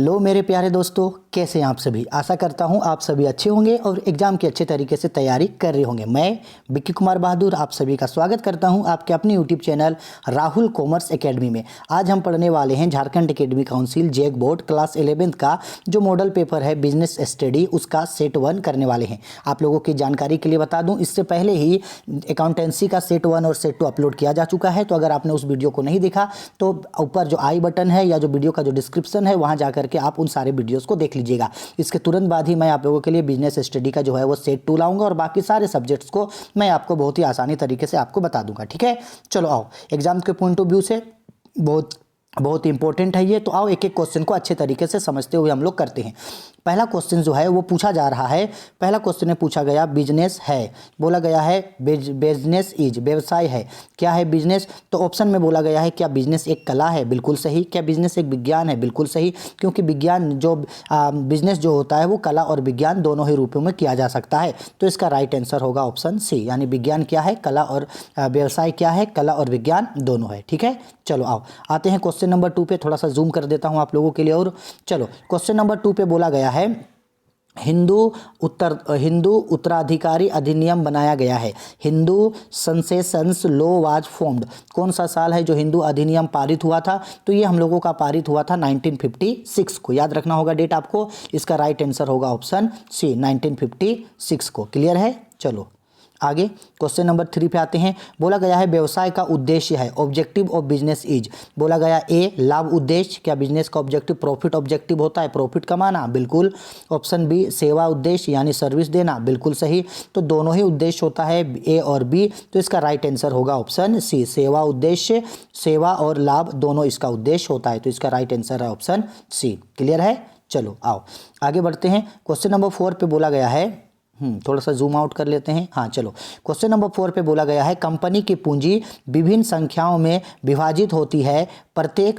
लो मेरे प्यारे दोस्तों, कैसे हैं आप सभी। आशा करता हूं आप सभी अच्छे होंगे और एग्ज़ाम की अच्छे तरीके से तैयारी कर रहे होंगे। मैं विक्की कुमार बहादुर आप सभी का स्वागत करता हूं आपके अपने YouTube channel Rahul commerce academy में। आज हम पढ़ने वाले हैं Jharkhand academy council JAC board class 11th का जो मॉडल पेपर है बिजनेस स्टडी, उसका सेट 1 करने वाले हैं। आप लोगों की जानकारी के लिए बता दूँ, इससे पहले ही अकाउंटेंसी का सेट 1 और सेट 2 अपलोड किया जा चुका है। तो अगर आपने उस वीडियो को नहीं देखा तो ऊपर जो आई बटन है या जो वीडियो का जो डिस्क्रिप्शन है वहाँ जा करके आप उन सारे वीडियोस को देख लीजिएगा। इसके तुरंत बाद ही मैं आप लोगों के लिए बिजनेस स्टडी का जो है वो सेट 2 लाऊंगा और बाकी सारे सब्जेक्ट्स को मैं आपको बहुत ही आसानी तरीके से आपको बता दूंगा। ठीक है, चलो आओ, एग्जाम के पॉइंट ऑफ व्यू से बहुत इंपॉर्टेंट है ये। तो आओ एक एक क्वेश्चन को अच्छे तरीके से समझते हुए हम लोग करते हैं। पहला क्वेश्चन जो है वो पूछा जा रहा है। पहला क्वेश्चन में पूछा गया बिजनेस है, बोला गया है बिजनेस इज, व्यवसाय है। क्या है बिजनेस? तो ऑप्शन में बोला गया है क्या बिजनेस एक कला है? बिल्कुल सही। क्या बिजनेस एक विज्ञान है? बिल्कुल सही, क्योंकि विज्ञान जो बिजनेस जो होता है वो कला और विज्ञान दोनों ही रूपों में किया जा सकता है। तो इसका राइट आंसर होगा ऑप्शन सी, यानी विज्ञान क्या है, कला, और व्यवसाय क्या है, कला और विज्ञान दोनों है। ठीक है, चलो आओ आते हैं क्वेश्चन नंबर 2 पे। थोड़ा सा जूम कर देता हूं आप लोगों के लिए। और चलो क्वेश्चन नंबर 2 पे बोला गया है हिंदू उत्तराधिकारी अधिनियम बनाया गया है। Hindu successions law was formed. कौन सा साल है जो हिंदू अधिनियम पारित हुआ था? तो ये हम लोगों का पारित हुआ था 1956 को। याद रखना होगा डेट आपको। इसका राइट आंसर होगा ऑप्शन सी, 1956 को। क्लियर है? चलो आगे क्वेश्चन नंबर 3 पे आते हैं। बोला गया है व्यवसाय का उद्देश्य है, ऑब्जेक्टिव ऑफ बिजनेस इज। बोला गया ए लाभ उद्देश्य। क्या बिजनेस का ऑब्जेक्टिव प्रॉफिट ऑब्जेक्टिव होता है, प्रॉफिट कमाना? बिल्कुल। ऑप्शन बी सेवा उद्देश्य, यानी सर्विस देना। बिल्कुल सही। तो दोनों ही उद्देश्य होता है ए और बी। तो इसका राइट आंसर होगा ऑप्शन सी, सेवा उद्देश्य। सेवा और लाभ दोनों इसका उद्देश्य होता है। तो इसका राइट आंसर है ऑप्शन सी। क्लियर है? चलो आओ आगे बढ़ते हैं। क्वेश्चन नंबर 4 पे बोला गया है, थोड़ा सा जूम आउट कर लेते हैं। हाँ चलो, क्वेश्चन नंबर 4 पे बोला गया है कंपनी की पूंजी विभिन्न संख्याओं में विभाजित होती है, प्रत्येक ...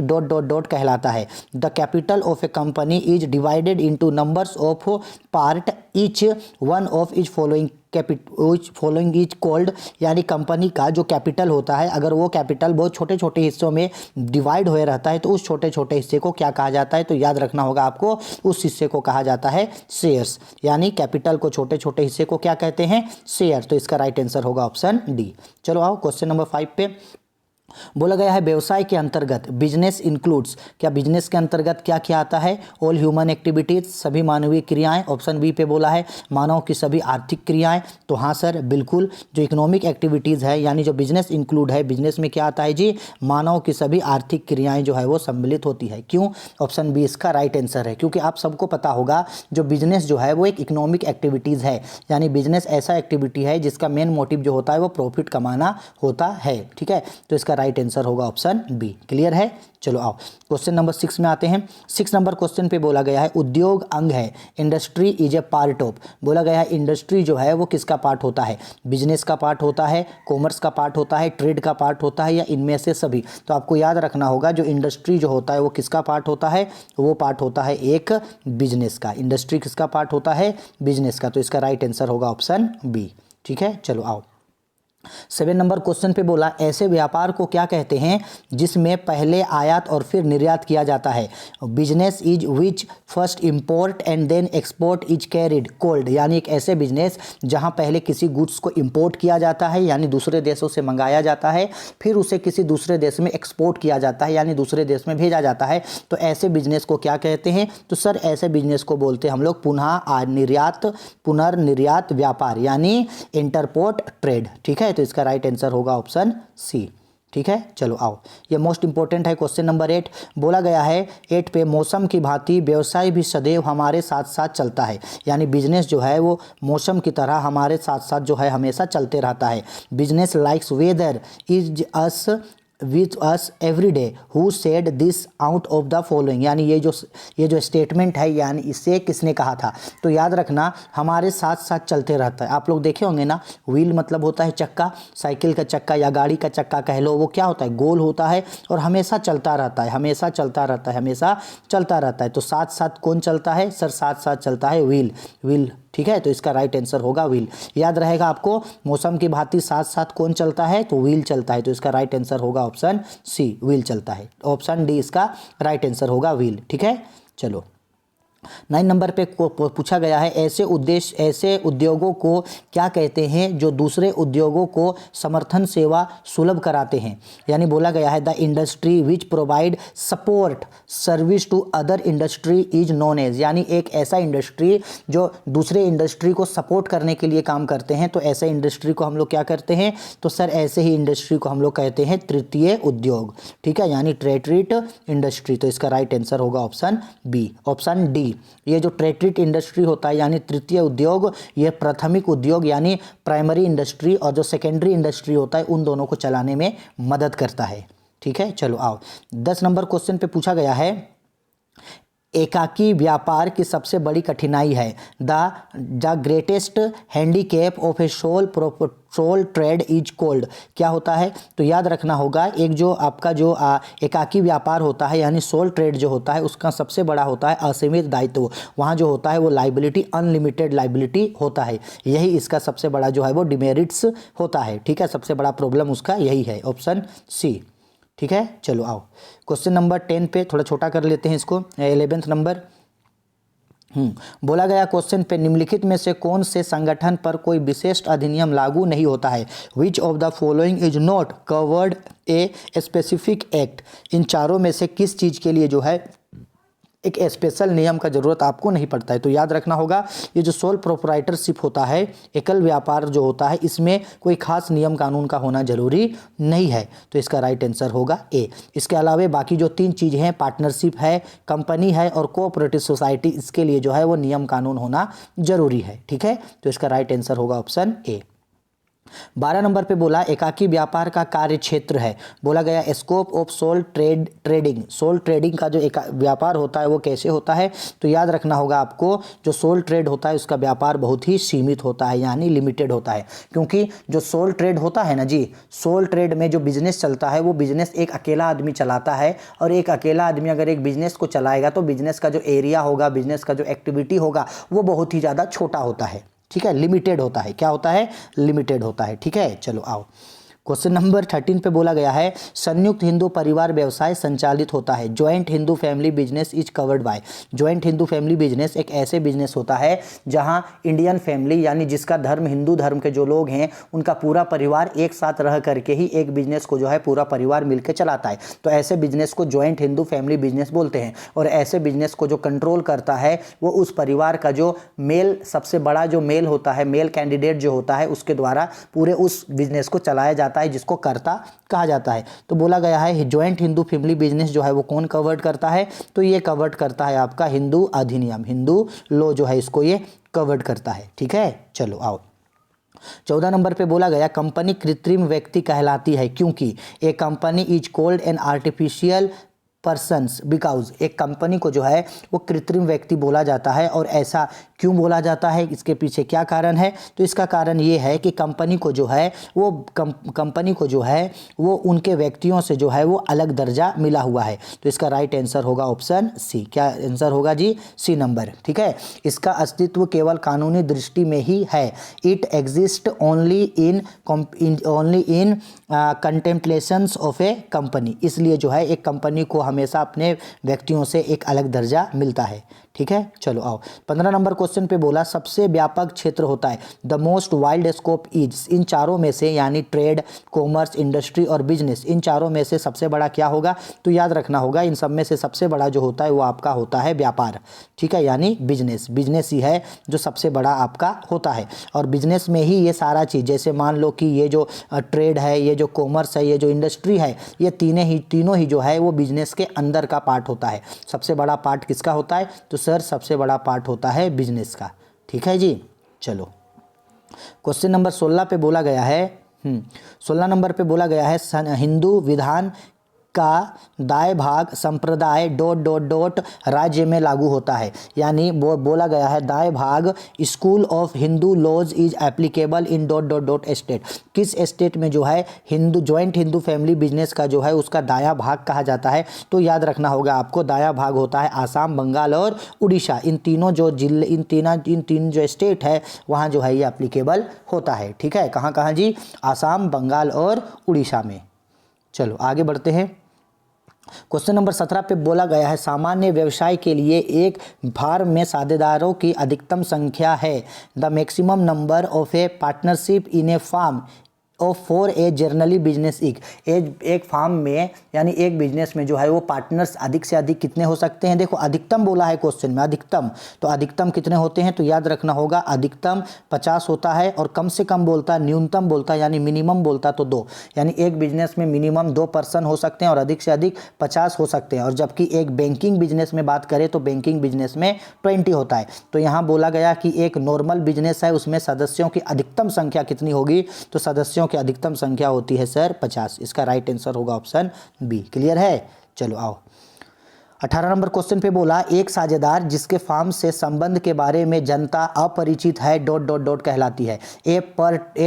कहलाता है। The capital of a company is divided into numbers of part, each one of is following is called. यानी कंपनी का जो कैपिटल होता है, अगर वो कैपिटल बहुत छोटे छोटे हिस्सों में डिवाइड हुए रहता है तो उस छोटे छोटे हिस्से को क्या कहा जाता है? तो याद रखना होगा आपको, उस हिस्से को कहा जाता है शेयर्स। यानी कैपिटल को छोटे छोटे हिस्से को क्या कहते हैं? शेयर। तो इसका राइट आंसर होगा ऑप्शन डी। चलो आओ क्वेश्चन नंबर 5 पे। बोला गया है व्यवसाय के अंतर्गत बिजनेस इंक्लूड्स। क्या बिजनेस के अंतर्गत क्या क्या आता है? ऑल ह्यूमन एक्टिविटीज, सभी मानवीय क्रियाएं। ऑप्शन बी पे बोला है मानव की सभी आर्थिक क्रियाएं। तो हाँ सर बिल्कुल, जो इकोनॉमिक एक्टिविटीज़ है, यानी जो बिजनेस इंक्लूड है, बिजनेस में क्या आता है जी? मानव की सभी आर्थिक क्रियाएं जो है वो सम्मिलित होती है। क्यों? ऑप्शन बी इसका राइट आंसर है, क्योंकि आप सबको पता होगा जो बिजनेस जो है वो एक इकोनॉमिक एक्टिविटीज़ है। यानी बिजनेस ऐसा एक्टिविटी है जिसका मेन मोटिव जो होता है वो प्रॉफिट कमाना होता है। ठीक है, तो इसका राइट आंसर होगा ऑप्शन बी। क्लियर है? चलो आओ क्वेश्चन नंबर 6 में आते हैं। 6 नंबर क्वेश्चन पे बोला गया है उद्योग अंग है, industry is a part of. बोला गया है इंडस्ट्री जो है वो किसका पार्ट होता है? बिजनेस का पार्ट होता है, कॉमर्स का पार्ट होता है, ट्रेड का पार्ट होता है, या इनमें से सभी? तो आपको याद रखना होगा जो इंडस्ट्री जो होता है वो किसका पार्ट होता है? वो पार्ट होता है एक बिजनेस का। इंडस्ट्री किसका पार्ट होता है? बिजनेस का। तो इसका राइट आंसर होगा ऑप्शन बी। ठीक है, चलो आओ 7 नंबर क्वेश्चन पे बोला ऐसे व्यापार को क्या कहते हैं जिसमें पहले आयात और फिर निर्यात किया जाता है? Business is which first import and then export is carried called. यानी एक ऐसे बिजनेस जहां पहले किसी गुड्स को इंपोर्ट किया जाता है, यानी दूसरे देशों से मंगाया जाता है, फिर उसे किसी दूसरे देश में एक्सपोर्ट किया जाता है, यानी दूसरे देश में भेजा जाता है। तो ऐसे बिजनेस को क्या कहते हैं? तो सर ऐसे बिजनेस को बोलते हैं हम लोग पुनर्निर्यात व्यापार, यानी इंटरपोर्ट ट्रेड। ठीक है, तो इसका राइट आंसर होगा ऑप्शन सी। ठीक है, चलो आओ, ये मोस्ट इंपॉर्टेंट है क्वेश्चन नंबर 8। बोला गया है 8 पे मौसम की भांति व्यवसाय भी सदैव हमारे साथ साथ चलता है। यानी बिजनेस जो है वो मौसम की तरह हमारे साथ साथ जो है हमेशा चलते रहता है। Business likes weather is us with us every day who said this out of the following. यानी ये जो स्टेटमेंट है, यानी इसे किसने कहा था? तो याद रखना हमारे साथ साथ चलते रहता है। आप लोग देखे होंगे ना, व्हील मतलब होता है चक्का, साइकिल का चक्का या गाड़ी का चक्का कह लो, वो क्या होता है? गोल होता है और हमेशा चलता रहता है, हमेशा चलता रहता है, हमेशा चलता रहता है। तो साथ साथ कौन चलता है सर? साथ साथ चलता है व्हील। ठीक है, तो इसका राइट आंसर होगा व्हील। याद रहेगा आपको, मौसम की भांति साथ साथ कौन चलता है? तो व्हील चलता है। तो इसका राइट आंसर होगा ऑप्शन सी, व्हील चलता है। ऑप्शन डी इसका राइट आंसर होगा व्हील। ठीक है, चलो 9 नंबर पे पूछा गया है ऐसे उद्योगों को क्या कहते हैं जो दूसरे उद्योगों को समर्थन सेवा सुलभ कराते हैं। यानी बोला गया है the industry which provide support service to other industry is known as, यानी एक ऐसा इंडस्ट्री जो दूसरे इंडस्ट्री को सपोर्ट करने के लिए काम करते हैं, तो ऐसे इंडस्ट्री को हम लोग क्या करते हैं, तो सर ऐसे ही इंडस्ट्री को हम लोग कहते हैं तृतीय उद्योग। ठीक है, यानी टैट्रिट इंडस्ट्री। तो इसका राइट आंसर होगा ऑप्शन बी, ऑप्शन डी। ये जो टैट्रिट इंडस्ट्री होता है यानी तृतीय उद्योग, ये प्राथमिक उद्योग यानी प्राइमरी इंडस्ट्री और जो सेकेंडरी इंडस्ट्री होता है उन दोनों को चलाने में मदद करता है। ठीक है, चलो आओ 10 नंबर क्वेश्चन पे पूछा गया है एकाकी व्यापार की सबसे बड़ी कठिनाई है। The greatest handicap of a sole trade is called. क्या होता है, तो याद रखना होगा एक जो आपका जो एकाकी व्यापार होता है यानी सोल ट्रेड जो होता है उसका सबसे बड़ा होता है असीमित दायित्व। वहाँ जो होता है वो लाइबिलिटी अनलिमिटेड लाइबिलिटी होता है, यही इसका सबसे बड़ा जो है वो डिमेरिट्स होता है। ठीक है, सबसे बड़ा प्रॉब्लम उसका यही है, ऑप्शन सी। ठीक है, चलो आओ क्वेश्चन नंबर 10 पे थोड़ा छोटा कर लेते हैं इसको। 11th नंबर बोला गया क्वेश्चन पे निम्नलिखित में से कौन से संगठन पर कोई विशिष्ट अधिनियम लागू नहीं होता है। Which of the following is not covered a specific act. इन चारों में से किस चीज़ के लिए जो है एक स्पेशल नियम का ज़रूरत आपको नहीं पड़ता है। तो याद रखना होगा ये जो सोल प्रोप्राइटरशिप होता है, एकल व्यापार जो होता है, इसमें कोई खास नियम कानून का होना जरूरी नहीं है। तो इसका राइट आंसर होगा ए। इसके अलावा बाकी जो 3 चीज़ें हैं, पार्टनरशिप है, कंपनी है और कोऑपरेटिव सोसाइटी, इसके लिए जो है वो नियम कानून होना जरूरी है। ठीक है, तो इसका राइट आंसर होगा ऑप्शन ए। 12 नंबर पे बोला एकाकी व्यापार का कार्य क्षेत्र है। बोला गया scope of sole trading. Sole trading का जो व्यापार होता है वो कैसे होता है, तो याद रखना होगा आपको जो सोल ट्रेड होता है उसका व्यापार बहुत ही सीमित होता है यानी लिमिटेड होता है। क्योंकि जो सोल ट्रेड होता है ना जी, सोल ट्रेड में जो बिजनेस चलता है वो बिजनेस एक अकेला आदमी चलाता है, और एक अकेला आदमी अगर एक बिजनेस को चलाएगा तो बिजनेस का जो एरिया होगा, बिजनेस का जो एक्टिविटी होगा वो बहुत ही ज़्यादा छोटा होता है। ठीक है, लिमिटेड होता है। क्या होता है, लिमिटेड होता है। ठीक है, चलो आओ क्वेश्चन नंबर 13 पे बोला गया है संयुक्त हिंदू परिवार व्यवसाय संचालित होता है। Joint Hindu family business is covered by. Joint Hindu family business एक ऐसे बिजनेस होता है जहां इंडियन फैमिली यानी जिसका धर्म हिंदू धर्म के जो लोग हैं उनका पूरा परिवार एक साथ रह करके ही एक बिजनेस को जो है पूरा परिवार मिलकर चलाता है। तो ऐसे बिजनेस को ज्वाइंट हिंदू फैमिली बिजनेस बोलते हैं। और ऐसे बिजनेस को जो कंट्रोल करता है वो उस परिवार का जो मेल सबसे बड़ा जो मेल होता है, मेल कैंडिडेट जो होता है, उसके द्वारा पूरे उस बिजनेस को चलाया जाता है जिसको कर्ता कहा जाता है। तो बोला गया है ज्वाइंट हिंदू फैमिली बिजनेस जो है वो कौन कवर्ड करता है, तो ये कवर्ड करता है आपका हिंदू अधिनियम, हिंदू लॉ जो है इसको ये कवर्ड करता है। ठीक है, चलो आओ 14 नंबर पे बोला गया कंपनी कृत्रिम व्यक्ति कहलाती है क्योंकि a company is called an artificial persons because. एक कंपनी को जो है वो कृत्रिम व्यक्ति बोला जाता है, और ऐसा क्यों बोला जाता है, इसके पीछे क्या कारण है, तो इसका कारण ये है कि कंपनी को जो है वो कंपनी को जो है वो उनके व्यक्तियों से जो है वो अलग दर्जा मिला हुआ है। तो इसका राइट आंसर होगा ऑप्शन सी। क्या आंसर होगा जी, सी नंबर। ठीक है, इसका अस्तित्व केवल कानूनी दृष्टि में ही है। It exist only in contemplations of a company. इसलिए जो है एक कंपनी को हमेशा अपने व्यक्तियों से एक अलग दर्जा मिलता है। ठीक है, चलो आओ 15 नंबर क्वेश्चन पे बोला सबसे व्यापक क्षेत्र होता है। The most wild scope is. इन चारों में से यानी ट्रेड, कॉमर्स, इंडस्ट्री और बिजनेस, इन चारों में से सबसे बड़ा क्या होगा, तो याद रखना होगा इन सब में से सबसे बड़ा जो होता है वो आपका होता है व्यापार। ठीक है, यानी बिजनेस, बिजनेस ही है जो सबसे बड़ा आपका होता है। और बिजनेस में ही ये सारा चीज़, जैसे मान लो कि ये जो ट्रेड है, ये जो कॉमर्स है, ये जो इंडस्ट्री है, ये तीनों ही जो है वो बिजनेस के अंदर का पार्ट होता है। सबसे बड़ा पार्ट किसका होता है, तो सर सबसे बड़ा पार्ट होता है बिजनेस का। ठीक है जी, चलो क्वेश्चन नंबर 16 पे बोला गया है 16 नंबर पे बोला गया है हिंदू विधान का दाय भाग संप्रदाय ... राज्य में लागू होता है। यानी वो बोला गया है Dayabhaga school of Hindu laws is applicable in ... state. किस स्टेट में जो है Hindu joint Hindu family business का जो है उसका दाया भाग कहा जाता है, तो याद रखना होगा आपको दाया भाग होता है आसाम, बंगाल और उड़ीसा। इन तीनों जो जिले इन तीन जो स्टेट है वहाँ जो है ये एप्लीकेबल होता है। ठीक है, कहाँ कहाँ जी, आसाम, बंगाल और उड़ीसा में। चलो आगे बढ़ते हैं क्वेश्चन नंबर 17 पे बोला गया है सामान्य व्यवसाय के लिए एक फार्म में साझेदारों की अधिकतम संख्या है। The maximum number of a partnership in a firm of for a general business एक फार्म में यानी एक बिजनेस में जो है वो पार्टनर्स अधिक से अधिक कितने हो सकते हैं। देखो अधिकतम बोला है क्वेश्चन में, अधिकतम, तो अधिकतम कितने होते हैं, तो याद रखना होगा अधिकतम 50 होता है और कम से कम बोलता है, न्यूनतम बोलता है यानी मिनिमम बोलता तो 2, यानी एक बिजनेस में मिनिमम 2 पर्सन हो सकते हैं और अधिक से अधिक 50 हो सकते हैं। और जबकि एक बैंकिंग बिजनेस में बात करें तो बैंकिंग बिजनेस में 20 होता है। तो यहाँ बोला गया कि एक नॉर्मल बिजनेस है उसमें सदस्यों की अधिकतम संख्या कितनी होगी, तो सदस्यों की अधिकतम संख्या होती है सर 50। इसका राइट आंसर होगा ऑप्शन बी। क्लियर है, चलो आओ 18 नंबर क्वेश्चन पे बोला एक साझेदार जिसके फार्म से संबंध के बारे में जनता अपरिचित है डॉट डॉट डॉट कहलाती है। A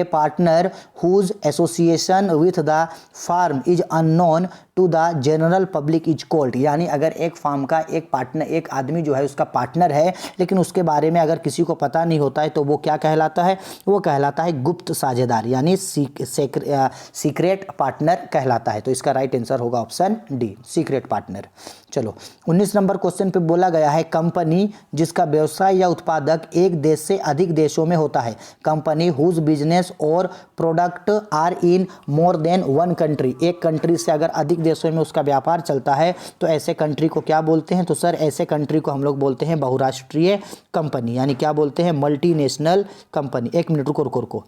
partner whose association with the firm is unknown to the general public is called, यानी अगर एक फार्म का एक पार्टनर, एक आदमी जो है उसका पार्टनर है लेकिन उसके बारे में अगर किसी को पता नहीं होता है तो वो क्या कहलाता है, वो कहलाता है गुप्त साझेदार यानी सीक्रेट पार्टनर कहलाता है। तो इसका राइट आंसर होगा ऑप्शन डी, सीक्रेट पार्टनर। चलो 19 नंबर क्वेश्चन पे बोला गया है कंपनी जिसका व्यवसाय या उत्पादक एक देश से अधिक देशों में होता है। कंपनी हुज बिजनेस और product are in more than one country, एक कंट्री से अगर अधिक देशों में उसका व्यापार चलता है तो ऐसे कंट्री को क्या बोलते हैं, तो सर ऐसे कंट्री को हम लोग बोलते हैं बहुराष्ट्रीय कंपनी, यानी क्या बोलते हैं, मल्टीनेशनल कंपनी। एक मिनट रुको रुको रुको,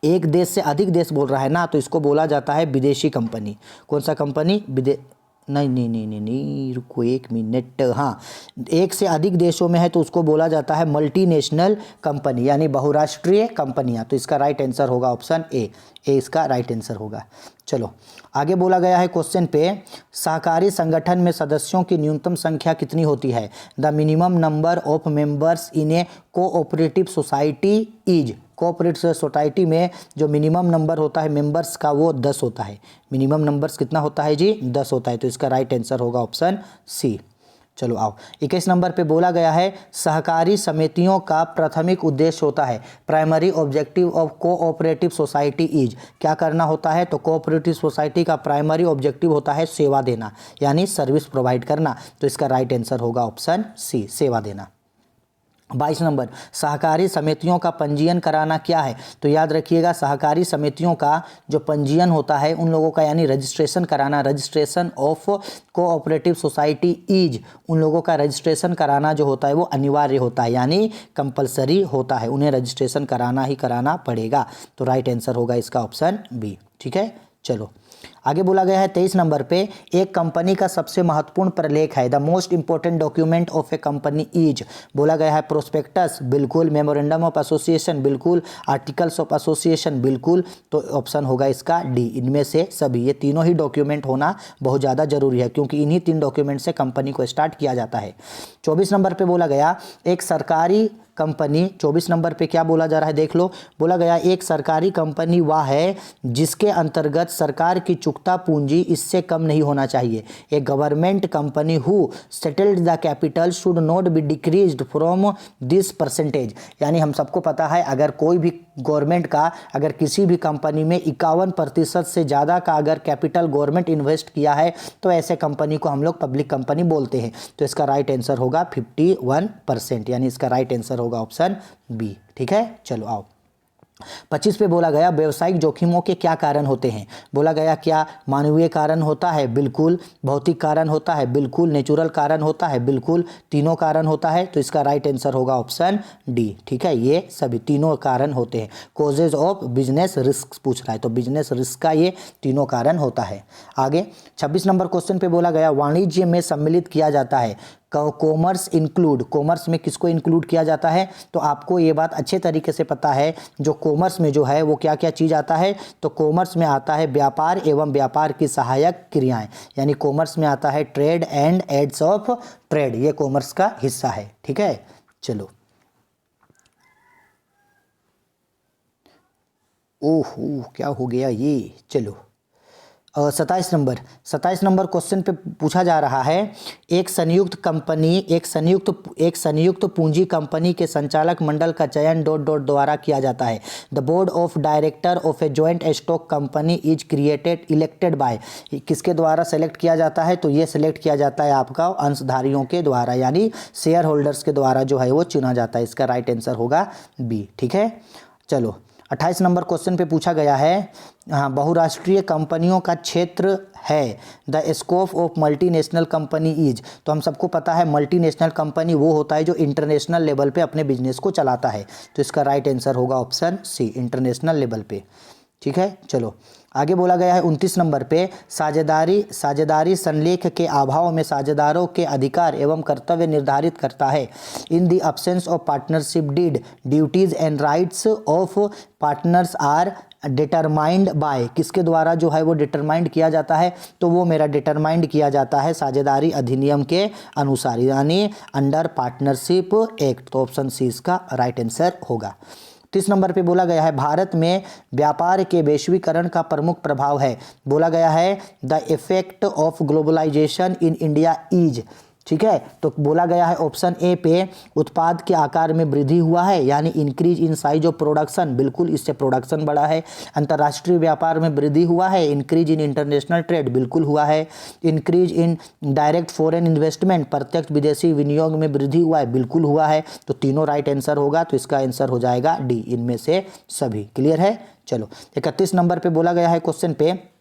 एक देश से अधिक देश बोल रहा है ना, तो इसको बोला जाता है विदेशी कंपनी। कौन सा कंपनी, नहीं नहीं नहीं नहीं नहीं रुको एक मिनट, हाँ एक से अधिक देशों में है तो उसको बोला जाता है मल्टीनेशनल कंपनी यानी बहुराष्ट्रीय कंपनियां। तो इसका राइट आंसर होगा ऑप्शन ए इसका राइट आंसर होगा। चलो आगे बोला गया है क्वेश्चन पे सहकारी संगठन में सदस्यों की न्यूनतम संख्या कितनी होती है। The minimum number of members in A cooperative society is, cooperative society में जो मिनिमम नंबर होता है मेंबर्स का वो 10 होता है। मिनिमम नंबर्स कितना होता है जी, 10 होता है। तो इसका राइट आंसर होगा ऑप्शन सी। चलो आओ 21 नंबर पे बोला गया है सहकारी समितियों का प्राथमिक उद्देश्य होता है। Primary objective of cooperative society is, क्या करना होता है, तो कोऑपरेटिव सोसाइटी का प्राइमरी ऑब्जेक्टिव होता है सेवा देना यानी सर्विस प्रोवाइड करना। तो इसका राइट आंसर होगा ऑप्शन सी, सेवा देना। 22 नंबर सहकारी समितियों का पंजीयन कराना क्या है, तो याद रखिएगा सहकारी समितियों का जो पंजीयन होता है उन लोगों का यानी रजिस्ट्रेशन कराना, registration of cooperative society is, उन लोगों का रजिस्ट्रेशन कराना जो होता है वो अनिवार्य होता है यानी कंपलसरी होता है, उन्हें रजिस्ट्रेशन कराना ही कराना पड़ेगा। तो राइट आंसर होगा इसका ऑप्शन बी। ठीक है, चलो आगे बोला गया है 23 नंबर पे एक कंपनी का सबसे महत्वपूर्ण प्रलेख है। The most important document of a company is, बोला गया है प्रोस्पेक्टस बिल्कुल, मेमोरेंडम ऑफ एसोसिएशन बिल्कुल, आर्टिकल्स ऑफ एसोसिएशन बिल्कुल। तो ऑप्शन होगा इसका डी, इनमें से सभी, ये तीनों ही डॉक्यूमेंट होना बहुत ज़्यादा जरूरी है क्योंकि इन्हीं 3 डॉक्यूमेंट से कंपनी को स्टार्ट किया जाता है। 24 नंबर पे बोला गया एक सरकारी कंपनी, 24 नंबर पे क्या बोला जा रहा है देख लो, बोला गया एक सरकारी कंपनी वह है जिसके अंतर्गत सरकार की चुकता पूंजी इससे कम नहीं होना चाहिए। A government company who settled the capital should not be decreased from this percentage, यानी हम सबको पता है अगर कोई भी गवर्नमेंट का अगर किसी भी कंपनी में 51% से ज़्यादा का अगर कैपिटल गवर्नमेंट इन्वेस्ट किया है तो ऐसे कंपनी को हम लोग पब्लिक कंपनी बोलते हैं। तो इसका राइट आंसर होगा 51%, यानी इसका राइट आंसर होगा ऑप्शन बी। ठीक है, चलो आओ 25 पे बोला गया व्यावसायिक जोखिमों के क्या कारण होते हैं। बोला गया क्या मानवीय कारण होता है, बिल्कुल, भौतिक कारण होता है, बिल्कुल, नेचुरल कारण होता है, बिल्कुल, तीनों कारण होता है। तो इसका राइट आंसर होगा ऑप्शन डी। ठीक है, ये सभी तीनों कारण होते हैं। कॉजेज ऑफ बिजनेस रिस्क पूछ रहा है तो बिजनेस रिस्क का ये तीनों कारण होता है। आगे 26 नंबर क्वेश्चन पे बोला गया वाणिज्य में सम्मिलित किया जाता है। कॉमर्स इंक्लूड, कॉमर्स में किसको इंक्लूड किया जाता है, तो आपको ये बात अच्छे तरीके से पता है जो कॉमर्स में जो है वो क्या क्या चीज़ आता है, तो कॉमर्स में आता है व्यापार एवं व्यापार की सहायक क्रियाएं, यानी कॉमर्स में आता है trade and aids of trade, ये कॉमर्स का हिस्सा है। ठीक है, चलो ओह क्या हो गया ये, चलो 27 नंबर क्वेश्चन पे पूछा जा रहा है, एक संयुक्त पूंजी कंपनी के संचालक मंडल का चयन डॉट डॉट द्वारा किया जाता है। The board of director of a joint stock company is elected by, किसके द्वारा सेलेक्ट किया जाता है? तो ये सेलेक्ट किया जाता है आपका अंशधारियों के द्वारा, यानी शेयर होल्डर्स के द्वारा जो है वो चुना जाता है। इसका राइट आंसर होगा बी। ठीक है, चलो 28 नंबर क्वेश्चन पे पूछा गया है, हाँ, बहुराष्ट्रीय कंपनियों का क्षेत्र है। The scope of multinational company is, तो हम सबको पता है मल्टीनेशनल कंपनी वो होता है जो इंटरनेशनल लेवल पे अपने बिजनेस को चलाता है। तो इसका राइट आंसर होगा ऑप्शन सी, इंटरनेशनल लेवल पे। ठीक है, चलो आगे बोला गया है 29 नंबर पे, साझेदारी संलेख के अभाव में साझेदारों के अधिकार एवं कर्तव्य निर्धारित करता है। In the absence of partnership deed, duties and rights of partners are determined by, किसके द्वारा जो है वो डिटरमाइंड किया जाता है? तो वो मेरा डिटरमाइंड किया जाता है साझेदारी अधिनियम के अनुसार, यानी अंडर पार्टनरशिप एक्ट। तो ऑप्शन सी इसका राइट आंसर होगा। 30 नंबर पे बोला गया है, भारत में व्यापार के वैश्वीकरण का प्रमुख प्रभाव है। बोला गया है the effect of globalization in India is, ठीक है, तो बोला गया है ऑप्शन ए पे, उत्पाद के आकार में वृद्धि हुआ है, यानी increase in size of production, बिल्कुल इससे प्रोडक्शन बढ़ा है। अंतर्राष्ट्रीय व्यापार में वृद्धि हुआ है, इंक्रीज इन इंटरनेशनल ट्रेड, बिल्कुल हुआ है। Increase in direct foreign investment, प्रत्यक्ष विदेशी विनियोग में वृद्धि हुआ है, बिल्कुल हुआ है। तो तीनों राइट आंसर होगा, तो इसका आंसर हो जाएगा डी, इनमें से सभी। क्लियर है, चलो 31 नंबर पे बोला गया है क्वेश्चन पे,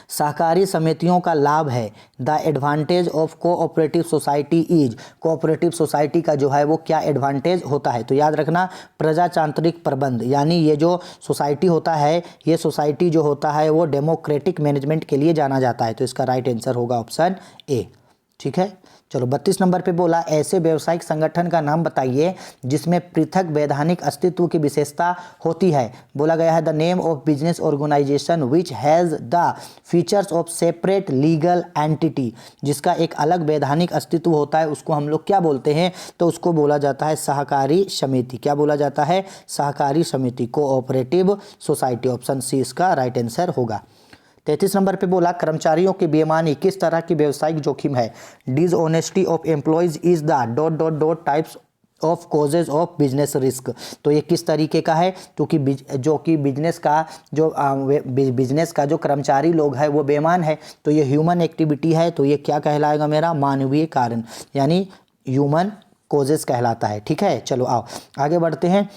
सहकारी समितियों का लाभ है। The advantage of cooperative society is, cooperative society का जो है वो क्या एडवांटेज होता है? तो याद रखना, प्रजातांत्रिक प्रबंध, यानी ये जो सोसाइटी होता है, ये सोसाइटी जो होता है वो डेमोक्रेटिक मैनेजमेंट के लिए जाना जाता है। तो इसका राइट आंसर होगा ऑप्शन ए। ठीक है, चलो 32 नंबर पे बोला, ऐसे व्यावसायिक संगठन का नाम बताइए जिसमें पृथक वैधानिक अस्तित्व की विशेषता होती है। बोला गया है the name of business organization which has the features of separate legal entity, जिसका एक अलग वैधानिक अस्तित्व होता है, उसको हम लोग क्या बोलते हैं? तो उसको बोला जाता है सहकारी समिति। क्या बोला जाता है? सहकारी समिति, कोऑपरेटिव सोसाइटी। ऑप्शन सी इसका राइट आंसर होगा। 33 नंबर पे बोला, कर्मचारियों की बेईमानी किस तरह की व्यावसायिक जोखिम है? Dishonesty of employees is the dot dot dot types of causes of business risk. तो ये किस तरीके का है? क्योंकि बिजनेस का जो कर्मचारी लोग हैं वो बेईमान है, तो ये ह्यूमन एक्टिविटी है, तो ये क्या कहलाएगा मेरा? मानवीय कारण, यानी ह्यूमन कॉजेज कहलाता है। ठीक है, चलो आओ आगे बढ़ते हैं।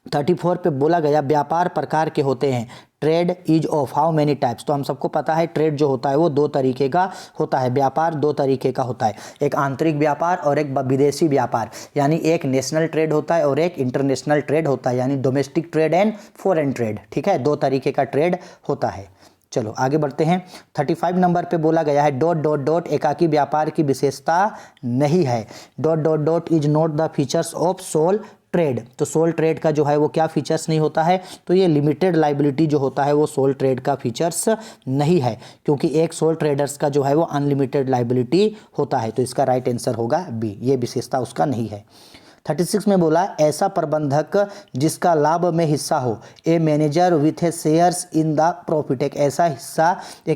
34 पे बोला गया, व्यापार प्रकार के होते हैं। Trade is of how many types, तो हम सबको पता है ट्रेड जो होता है वो दो तरीके का होता है, व्यापार दो तरीके का होता है, एक आंतरिक व्यापार और एक विदेशी व्यापार, यानी एक नेशनल ट्रेड होता है और एक इंटरनेशनल ट्रेड होता है, यानी domestic trade and foreign trade. ठीक है, दो तरीके का ट्रेड होता है। चलो आगे बढ़ते हैं। 35 नंबर पे बोला गया है, डॉट डॉट डॉट एकाकी व्यापार की विशेषता नहीं है। Dot dot dot is not the features of sole trade, तो सोल ट्रेड का जो है वो क्या फीचर्स नहीं होता है? तो ये लिमिटेड लाइबिलिटी जो होता है वो सोल ट्रेड का फीचर्स नहीं है, क्योंकि एक सोल ट्रेडर्स का जो है वो अनलिमिटेड लाइबिलिटी होता है। तो इसका राइट आंसर होगा बी, ये विशेषता उसका नहीं है। 36 में बोला, ऐसा प्रबंधक जिसका लाभ में हिस्सा हो। A manager with a shares in the profit, एक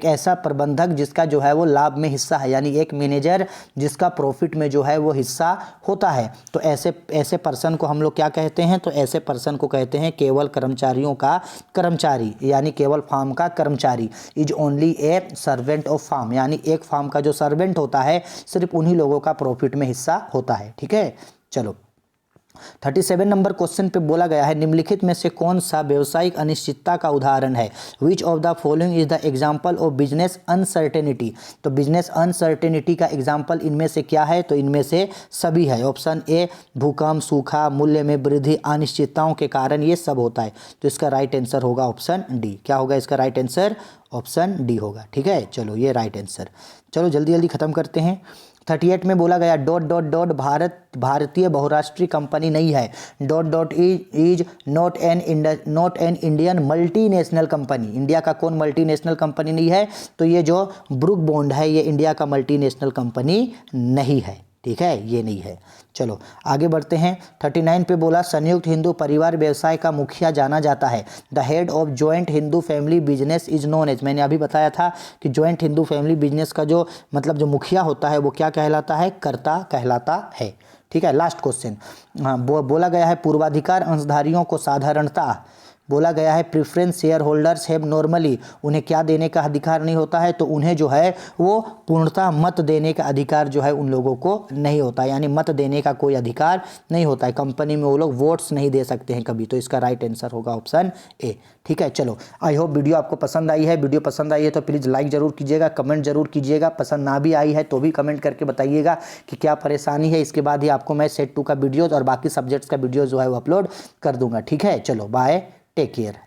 ऐसा प्रबंधक जिसका जो है वो लाभ में हिस्सा है, यानी एक मैनेजर जिसका प्रॉफिट में जो है वो हिस्सा होता है। तो ऐसे पर्सन को हम लोग क्या कहते हैं? तो ऐसे पर्सन को कहते हैं केवल कर्मचारियों का कर्मचारी, यानी केवल फार्म का कर्मचारी। Is only a servant of firm, यानी एक फार्म का जो सर्वेंट होता है सिर्फ उन्हीं लोगों का प्रॉफिट में हिस्सा होता है। ठीक है, चलो 37 नंबर क्वेश्चन पे बोला गया है, निम्नलिखित में से कौन सा व्यावसायिक अनिश्चितता का उदाहरण है? Which of the following is the example of business uncertainty, तो बिजनेस अनसर्टेनिटी का एग्जाम्पल इनमें से क्या है? तो इनमें से सभी है। ऑप्शन ए, भूकंप, सूखा, मूल्य में वृद्धि, अनिश्चितताओं के कारण ये सब होता है। तो इसका राइट आंसर होगा ऑप्शन डी। क्या होगा इसका राइट आंसर? ऑप्शन डी होगा। ठीक है, चलो ये राइट आंसर। चलो जल्दी जल्दी खत्म करते हैं। 38 में बोला गया, डॉट डॉट डॉट भारतीय बहुराष्ट्रीय कंपनी नहीं है। Dot dot is not an Indian multinational company, India का कौन मल्टीनेशनल कंपनी नहीं है? तो ये जो ब्रुक बॉन्ड है ये इंडिया का मल्टीनेशनल कंपनी नहीं है। ठीक है, ये नहीं है। चलो आगे बढ़ते हैं। 39 पे बोला संयुक्त हिंदू परिवार व्यवसाय का मुखिया जाना जाता है। The head of joint Hindu family business is known as, मैंने अभी बताया था कि जॉइंट हिंदू फैमिली बिजनेस का जो मतलब जो मुखिया होता है वो क्या कहलाता है, कर्ता कहलाता है। ठीक है, लास्ट क्वेश्चन। हाँ, बोला गया है पूर्वाधिकार अंशधारियों को साधारणता, बोला गया है preference share holders have normally, उन्हें क्या देने का अधिकार नहीं होता है, तो उन्हें जो है वो पूर्णतः मत देने का अधिकार जो है उन लोगों को नहीं होता, यानी मत देने का कोई अधिकार नहीं होता है। कंपनी में वो लोग वोट्स नहीं दे सकते हैं कभी, तो इसका राइट आंसर होगा ऑप्शन ए। ठीक है, चलो आई होप वीडियो आपको पसंद आई है। वीडियो पसंद आई है तो प्लीज़ लाइक ज़रूर कीजिएगा, कमेंट जरूर कीजिएगा। पसंद ना भी आई है तो भी कमेंट करके बताइएगा कि क्या परेशानी है। इसके बाद ही आपको मैं सेट 2 का वीडियोज़ और बाकी सब्जेक्ट्स का वीडियो जो है वो अपलोड कर दूंगा। ठीक है, चलो बाय, टेक केयर।